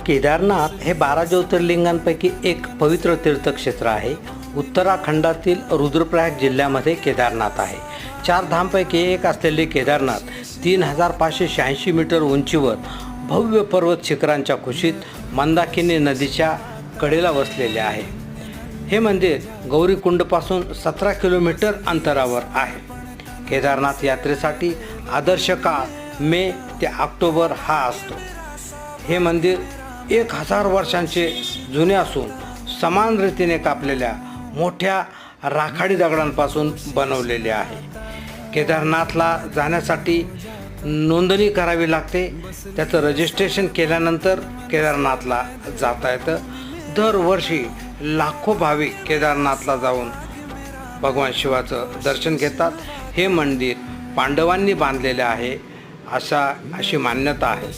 केदारनाथ हे 12 ज्योतिर्लिंगांपैकी एक पवित्र तीर्थक्षेत्र आहे. उत्तराखंडातील रुद्रप्रयाग जिल्ह्यामध्ये केदारनाथ आहे. 4 धामपैकी एक असलेले केदारनाथ 3586 मीटर उंचीवर भव्य पर्वत शिखरांच्या कुशीत मंदाकिनी नदीच्या कडेला वसलेले आहे. हे मंदिर गौरीकुंडपासून 17 किलोमीटर अंतरावर आहे. केदारनाथ यात्रेसाठी आदर्श काळ मे ते ऑक्टोबर हा असतो. हे मंदिर 1000 वर्षांचे जुने असून समान रीतीने कापलेल्या मोठ्या राखाडी दगडांपासून बनवलेले आहे. केदारनाथला जाण्यासाठी नोंदणी करावी लागते. त्याचं रजिस्ट्रेशन केल्यानंतर केदारनाथला जाता येतं. दरवर्षी लाखो भाविक केदारनाथला जाऊन भगवान शिवाचं दर्शन घेतात. हे मंदिर पांडवांनी बांधलेले आहे अशी मान्यता आहे.